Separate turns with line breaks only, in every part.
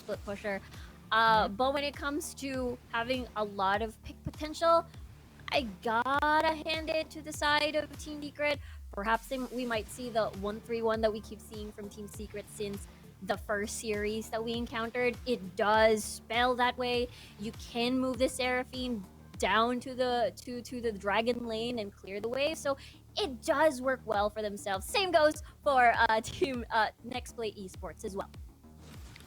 split pusher. But when it comes to having a lot of pick potential, I gotta hand it to the side of Team Secret. Perhaps we might see the 1-3-1 that we keep seeing from Team Secret since the first series that we encountered. It does spell that way. You can move the Seraphine down to the dragon lane and clear the way. So it does work well for themselves. Same goes for Team Nexplay Esports as well.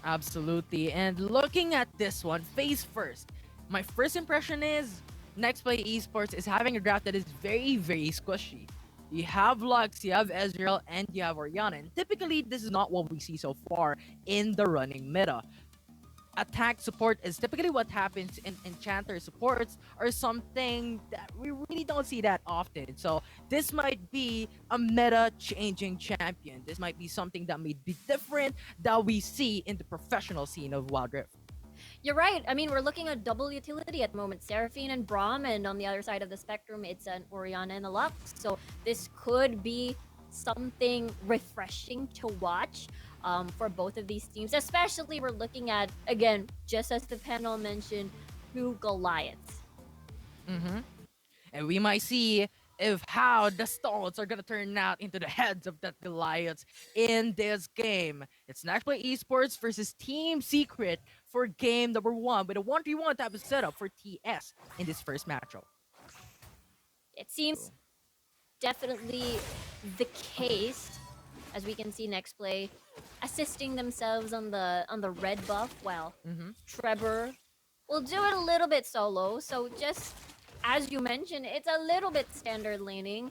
Absolutely. And looking at this one, face first, my first impression is Nextplay Esports is having a draft that is very, very squishy. You have Lux, you have Ezreal, and you have Orianna. And typically, this is not what we see so far in the running meta. Attack support is typically what happens in enchanter supports or something that we really don't see that often. So this might be a meta changing champion. This might be something that may be different that we see in the professional scene of Wild Rift.
You're right. I mean, we're looking at double utility at the moment. Seraphine and Braum, and on the other side of the spectrum, it's an Orianna and a Lux. So this could be something refreshing to watch for both of these teams. Especially we're looking at, again, just as the panel mentioned, two Goliaths.
Mm-hmm. And we might see if how the stones are gonna turn out into the heads of the Goliaths in this game. It's Nexplay Esports versus Team Secret for game number 1 with a 1v1 type of setup for TS in this first matchup.
It seems definitely the case, as we can see Nexplay assisting themselves on the red buff, while Trevor will do it a little bit solo. So just as you mentioned, it's a little bit standard laning,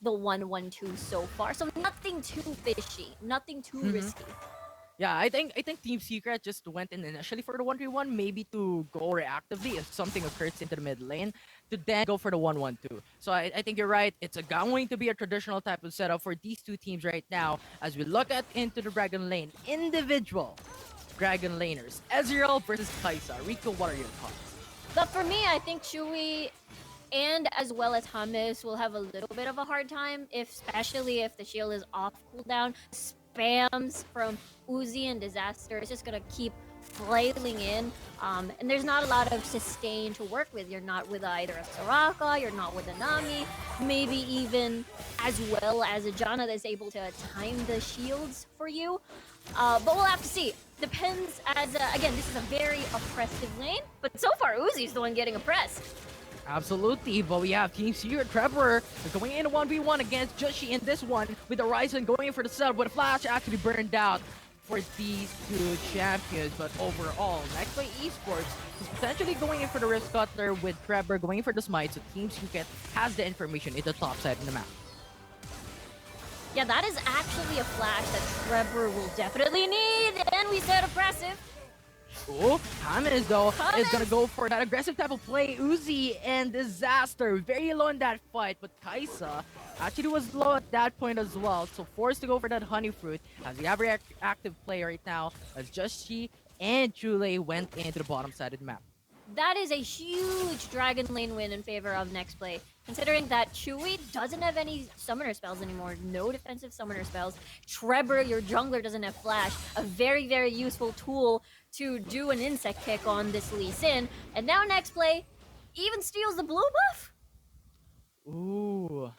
the 1-1-2 so far. So nothing too fishy, nothing too risky.
Yeah, I think Team Secret just went in initially for the 1v1, maybe to go reactively if something occurs into the mid lane, to then go for the 1-1-2. So I think you're right. It's going to be a traditional type of setup for these two teams right now as we look at into the Dragon Lane. Individual Dragon Laners. Ezreal versus Kaisa. Rico, what are your thoughts?
But for me, I think Chewy and as well as Hummus will have a little bit of a hard time, especially if the shield is off cooldown. Spams from Uzi and Disaster is just gonna keep flailing in, and there's not a lot of sustain to work with. You're not with either a Soraka, you're not with a Nami, maybe even as well as a Janna that's able to time the shields for you. But we'll have to see. Depends as, again, this is a very oppressive lane, but so far Uzi's the one getting oppressed.
Absolutely, but we have Team Secret Trevor going in a 1v1 against Joshi in this one with the Ryzen going in for the setup, but Flash actually burned out for these two champions. But overall, Nexplay Esports is potentially going in for the Rift Cutter with Trevor going in for the Smite, so Team Secret has the information in the top side of the map.
Yeah, that is actually a flash that Trevor will definitely need, and we said oppressive.
Oh, Hammond though is gonna go for that aggressive type of play. Uzi and Disaster very low in that fight, but Kaisa actually was low at that point as well, so forced to go for that honey fruit as we have a active play right now as Joshi and Chule went into the bottom side of the map.
That is a huge Dragon Lane win in favor of Nexplay, considering that Chewy doesn't have any summoner spells anymore, no defensive summoner spells. Trevor, your jungler, doesn't have flash, a very, very useful tool to do an insect kick on this Lee Sin, and now Nexplay even steals the blue buff?
Ooh.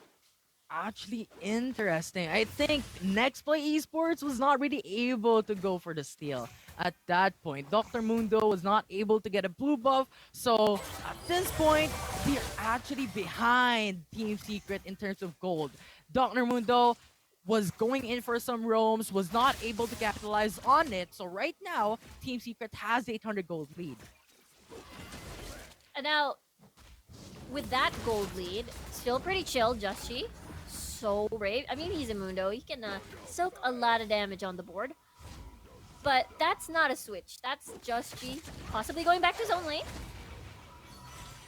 Actually interesting. I think Nextplay Esports was not really able to go for the steal at that point. Dr. Mundo was not able to get a blue buff, so at this point, they're actually behind Team Secret in terms of gold. Dr. Mundo was going in for some roams, was not able to capitalize on it, so right now, Team Secret has the 800 gold lead.
And now, with that gold lead, still pretty chill, Joshi. So brave. I mean, he's a Mundo. He can soak a lot of damage on the board. But that's not a switch. That's just G possibly going back to his own lane.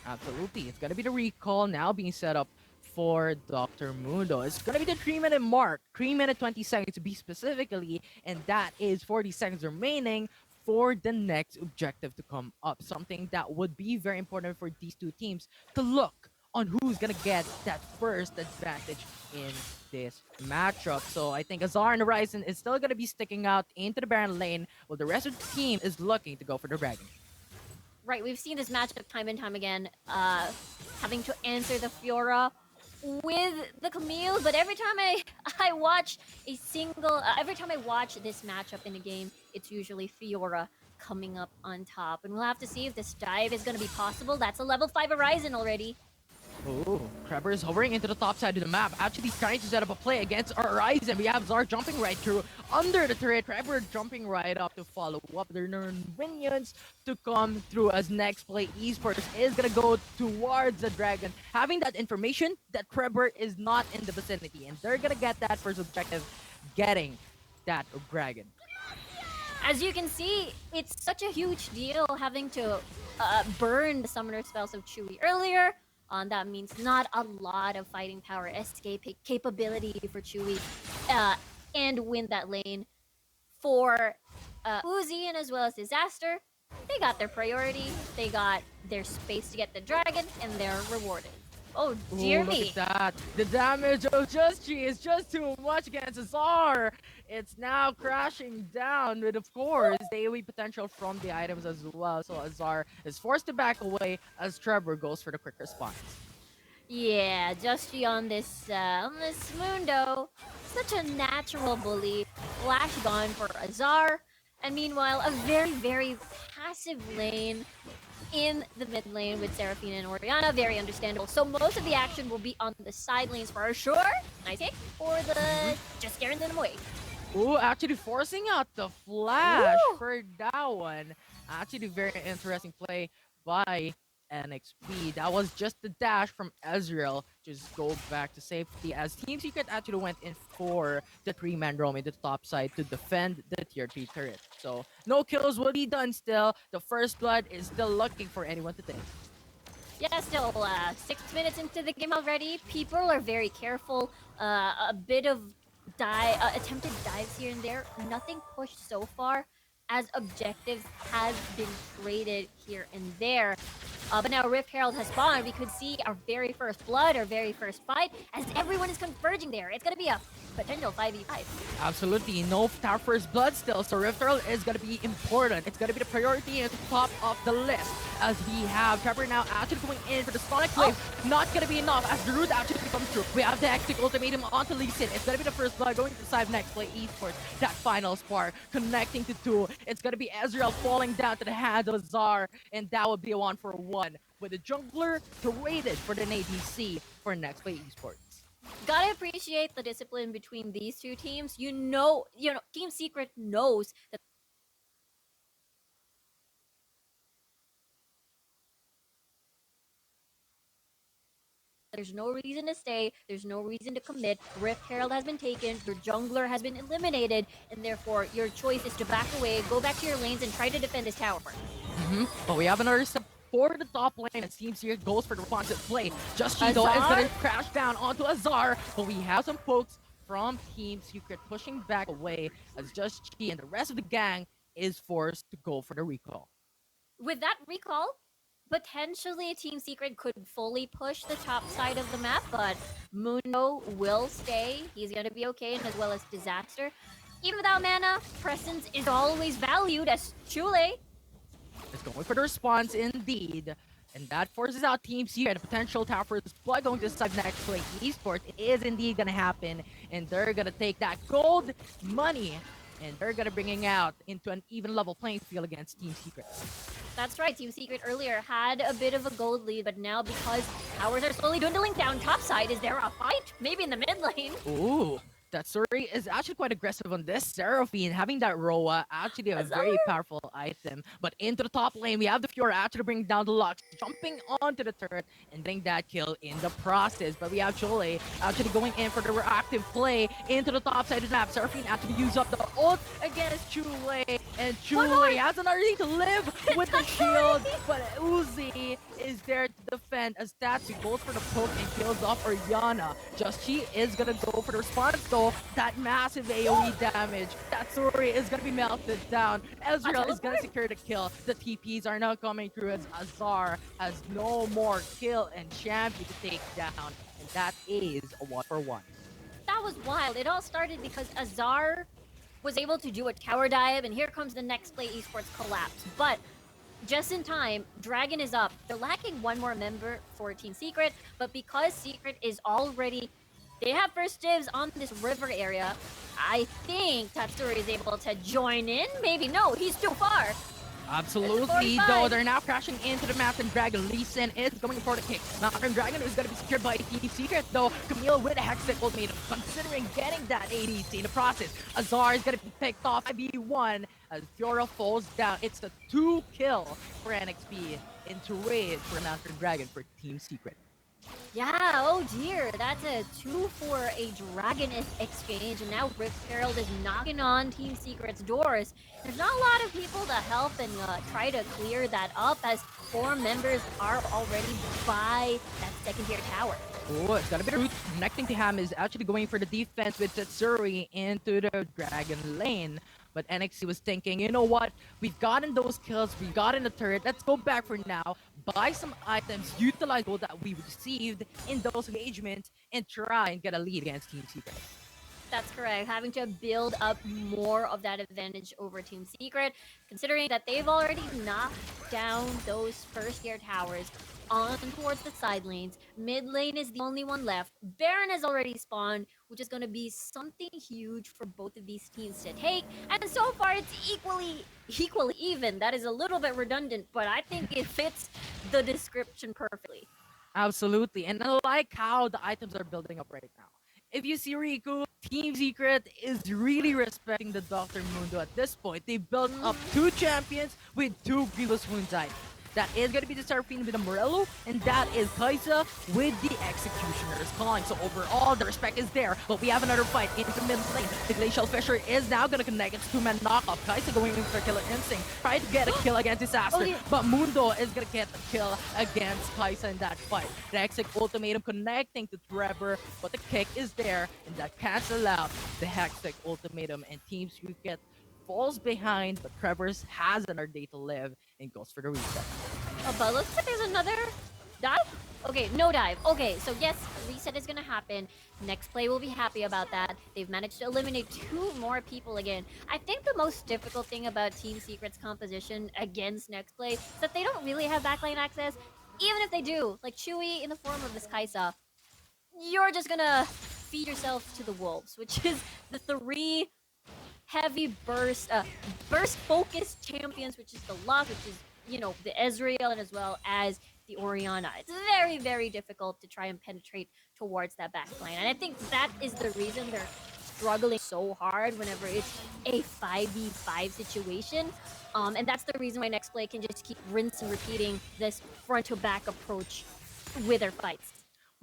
Absolutely. It's going to be the recall now being set up for Dr. Mundo. It's going to be the 3-minute mark. 3 minute 20 seconds to be specifically. And that is 40 seconds remaining for the next objective to come up. Something that would be very important for these two teams to look on who's going to get that first advantage in this matchup. So I think Azar and Horizon is still going to be sticking out into the Baron lane, while the rest of the team is looking to go for the Dragon.
Right, we've seen this matchup time and time again, having to answer the Fiora with the Camille, but every time I watch every time I watch this matchup in a game, it's usually Fiora coming up on top. And we'll have to see if this dive is going to be possible. That's a level 5 Horizon already.
Oh, Trevor is hovering into the top side of the map, actually trying to set up a play against Horizon. We have Zar jumping right through under the turret. Trevor jumping right up to follow up. There are no minions to come through as Nexplay Esports is gonna go towards the Dragon, having that information that Trevor is not in the vicinity, and they're gonna get that first objective, getting that Dragon.
As you can see, it's such a huge deal having to burn the summoner spells of Chewy earlier. That means not a lot of fighting power escape capability for Chewy, and win that lane. For Uzi and as well as Disaster, they got their priority, they got their space to get the dragon, and they're rewarded. Oh dear
Look
me.
at that. The damage of Just-Chi is just too much against Azar. It's now crashing down with, of course, the AoE potential from the items as well. So Azar is forced to back away as Trevor goes for the quick response.
Yeah, Justy on this Mundo, such a natural bully. Flash gone for Azar, and meanwhile a very, very passive lane in the mid lane with Seraphina and Oriana. Very understandable. So most of the action will be on the side lanes for sure. Nice hit for the just scaring them away.
Ooh, actually forcing out the flash
Ooh.
for that one. Actually, very interesting play by NXP. That was just the dash from Ezreal. Just go back to safety as Team Secret actually went in for the 3-man roam in the top side to defend the tier 3 turret. So no kills will be done still. The first blood is still looking for anyone to take.
Yeah, still 6 minutes into the game already. People are very careful. A bit of attempted dives here and there. Nothing pushed so far, as objectives has been traded here and there. But now Rift Herald has spawned. We could see our very first blood, our very first fight, as everyone is converging there. It's gonna be a potential 5v5.
Absolutely, no tower first blood still, so Rift Herald is gonna be important. It's gonna be the priority at the top of the list, as we have Trevor now actually going in for the Sonic Wave. Not gonna be enough as the root actually comes through. We have the Hectic Ultimatum onto Lee Sin. It's gonna be the first blood going to side Nexplay Esports. That final spark connecting to two. It's gonna be Ezreal falling down to the hands of Azar, and that would be a 1-for-1 with the jungler traded for the ADC for Nexplay Esports.
Gotta appreciate the discipline between these two teams. You know, Team Secret knows that there's no reason to stay, there's no reason to commit. Rift Herald has been taken, your jungler has been eliminated, and therefore your choice is to back away, go back to your lanes, and try to defend this tower.
But we have another for the top lane. It seems here goes for the responsive play. Just though is going to crash down onto Azar, but we have some folks from Team Secret pushing back away as Just Chi and the rest of the gang is forced to go for the recall.
With that recall, potentially Team Secret could fully push the top side of the map, but Mundo will stay. He's going to be okay, and as well as Disaster. Even without mana, presence is always valued as Chule.
It's going for the response indeed. And that forces out Team Secret. The potential tower for this blood going to side Nexplay Esports is indeed going to happen. And they're going to take that gold money. And they're going to bringing out into an even level playing field against Team Secret.
That's right, Team Secret earlier had a bit of a gold lead, but now because towers are slowly dwindling down topside, is there a fight? Maybe in the mid lane?
Ooh. That Suri is actually quite aggressive on this. Seraphine having that Roa, actually a very powerful item. But into the top lane, we have the Fiora actually bringing down the Lux, jumping onto the turret and getting that kill in the process. But we have Chole actually going in for the reactive play into the top side of the map. Seraphine actually use up the ult against Chule, and Chule has another need to live with the shield. But Uzi is there to defend as Tatsu goes for the poke and kills off Oriana. Just Chi is gonna go for the response though. That massive AoE damage. That Suri is gonna be melted down. Ezreal is gonna secure the kill. The TPs are now coming through as Azar has no more kill and champion to take down. And that is a 1-for-1.
That that was wild. It all started because Azar was able to do a tower dive, and here comes the Nexplay Esports collapse. But just in time, Dragon is up. They're lacking one more member for Team Secret, but because Secret is already... They have first dibs on this river area. I think Tatsuri is able to join in. Maybe no, he's too far.
Absolutely, though they're now crashing into the Mountain Dragon. Lee Sin is going for the kick. Mountain Dragon is going to be secured by Team Secret, though. Camille with a Hexic ultimatum, considering getting that ADC in the process. Azar is going to be picked off by B1 as Fiora falls down. It's a 2-kill for NXP into raid for Mountain Dragon for Team Secret.
Yeah, oh dear, that's a 2 for a Dragon exchange, and now Rift Herald is knocking on Team Secret's doors. There's not a lot of people to help and try to clear that up, as 4 members are already by that second-tier tower.
Oh, it's got a bit of root. Connecting to Ham is actually going for the defense with Tatsuri into the Dragon lane. But NXT was thinking, you know what? We've gotten those kills, we've gotten the turret, let's go back for now, buy some items, utilize all that we received in those engagements, and try and get a lead against Team Secret.
That's correct. Having to build up more of that advantage over Team Secret, considering that they've already knocked down those first-tier towers on towards the side lanes. Mid lane is the only one left. Baron has already spawned, which is going to be something huge for both of these teams to take. And so far, it's equally even. That is a little bit redundant, but I think it fits the description perfectly.
Absolutely, and I like how the items are building up right now. If you see Riku, Team Secret is really respecting the Dr. Mundo at this point. They built up 2 champions with 2 Grievous Wounds items. That is going to be the Seraphine with the Morello, and that is Kaisa with the Executioner's Calling. So overall, the respect is there, but we have another fight into mid lane. The Glacial Fisher is now going to connect. It's 2-man knockoff. Kaisa going in for Killer Instinct, trying to get a kill against Disaster, but Mundo is going to get the kill against Kaisa in that fight. The Hexic Ultimatum connecting to Trevor, but the kick is there, and that cancels out the Hexic Ultimatum, and Team Secret falls behind, but Trevor's has another day to live and goes for the reset.
Oh, but looks like there's another dive? Okay, no dive. Okay, so yes, reset is gonna happen. Nexplay will be happy about that. They've managed to eliminate 2 more people again. I think the most difficult thing about Team Secret's composition against Nexplay is that they don't really have backline access. Even if they do, like Chewy in the form of this Kaisa, you're just gonna feed yourself to the wolves, which is the 3 heavy burst focused champions, which is the Luck, which is, you know, the Ezreal, and as well as the Orianna. It's very, very difficult to try and penetrate towards that backline, and I think that is the reason they're struggling so hard whenever it's a 5v5 situation. And that's the reason why Nexplay can just keep rinse and repeating this front-to-back approach with their fights.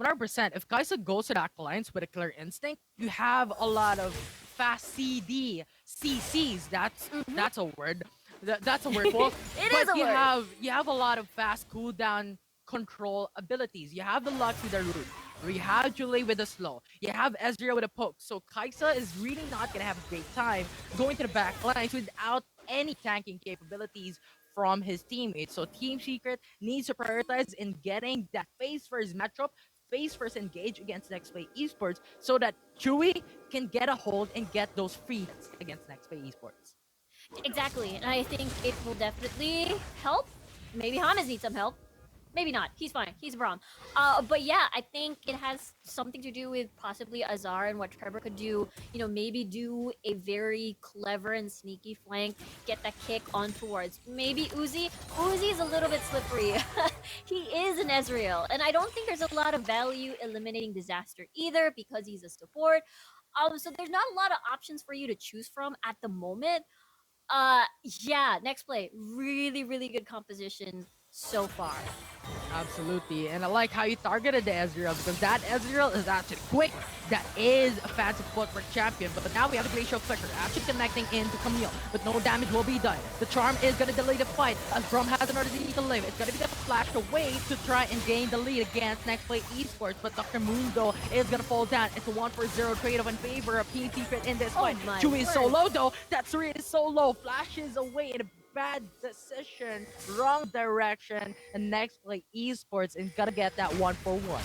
100%. If Kaisa goes to that alliance with a Killer Instinct, you have a lot of fast CD, CCs. That's a word. That's a word. Well,
It is a word.
You have a lot of fast cooldown control abilities. You have the Luck with the root. You have Julie with the slow. You have Ezreal with a poke. So Kaisa is really not gonna have a great time going to the back lines without any tanking capabilities from his teammates. So Team Secret needs to prioritize in getting that face first matchup, face first engage against Nexplay Esports, so that Chewy can get a hold and get those free hits against Nexplay Esports.
Exactly, and I think it will definitely help. Maybe Hamas needs some help. Maybe not. He's fine. He's a Braum. But yeah, I think it has something to do with possibly Azar and what Trevor could do. You know, maybe do a very clever and sneaky flank, get that kick on towards maybe Uzi. Uzi's a little bit slippery. He is an Ezreal, and I don't think there's a lot of value eliminating Disaster either because he's a support. So there's not a lot of options for you to choose from at the moment. Yeah, Nexplay, really, really good composition so far.
Absolutely, and I like how you targeted the Ezreal, because that Ezreal is actually quick. That is a fancy footwork champion, but now we have a Glacial Flicker actually connecting into Camille, but no damage will be done. The charm is going to delay the fight as Braum has another D to live. It's going to be the flash away to try and gain the lead against Nexplay Esports, but Dr. Mundo is going to fall down. It's a 1-for-0 trade-off in favor of Team Secret in this fight. Chewy is so low though. That Suri is so low. Flashes away in a bad decision, wrong direction, and Nexplay Esports is gonna get that 1-for-1.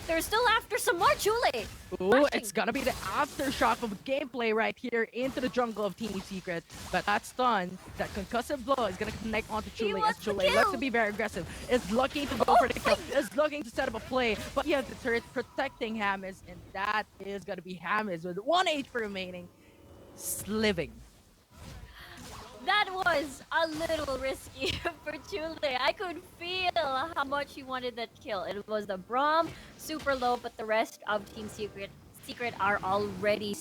They're still after some more Chule.
Ooh, it's gonna be the aftershock of gameplay right here into the jungle of Team Secret. But that stun, that concussive blow is gonna connect onto
He
Chule as
wants the
Chule looks to
kill.
be very aggressive. Is looking to go for the kill, is looking to set up a play, but he has the turret protecting Hammers, and that is gonna be Hammers with 1 HP remaining, sliving.
That was a little risky for Chule. I could feel how much he wanted that kill. It was the Braum super low, but the rest of Team Secret are already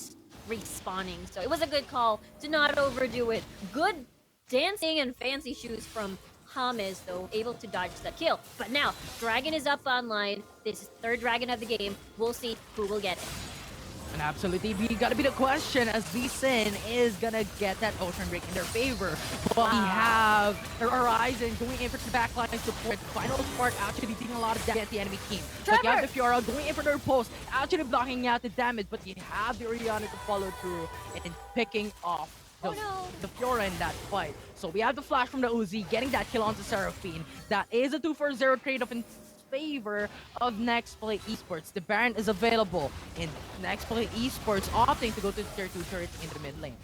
respawning. So it was a good call to not overdo it. Good dancing and fancy shoes from James, though, able to dodge that kill. But now, Dragon is up online. This is third Dragon of the game. We'll see who will get it.
And absolutely, gotta be the question as Lee Sin is gonna get that Ocean Break in their favor. But we have Horizon going in for the backline support. Final Spark actually dealing a lot of damage at the enemy team. But you have the Fiora going in for their post, actually blocking out the damage, but you have the Oriana to follow through and picking off the Fiora in that fight. So we have the flash from the Uzi, getting that kill onto Seraphine. That is a 2-for-0 trade-off in favor of Nexplay Esports. The Baron is available in Nexplay Esports, opting to go to tier 2 turrets in the mid lane.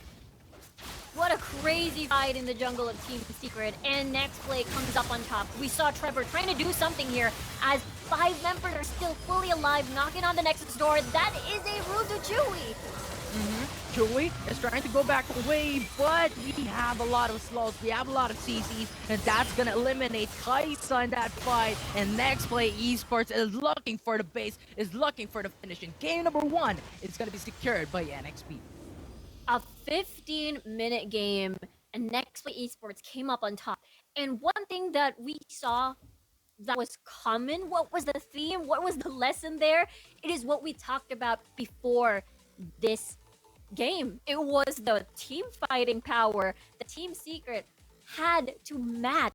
What a crazy fight in the jungle of Team Secret, and Nexplay comes up on top. We saw Trevor trying to do something here as 5 members are still fully alive, knocking on the Nexus door. That is a route to Chewy.
Chewy is trying to go back away, but we have a lot of slows, we have a lot of CCs, and that's gonna eliminate Kaisa in that fight. And Nexplay Esports is looking for the base, is looking for the finish. And game number 1 is gonna be secured by NXP.
A 15-minute game, and Nexplay Esports came up on top. And one thing that we saw that was common, what was the theme, what was the lesson there? It is what we talked about before this game. It was the team fighting power. The Team Secret had to match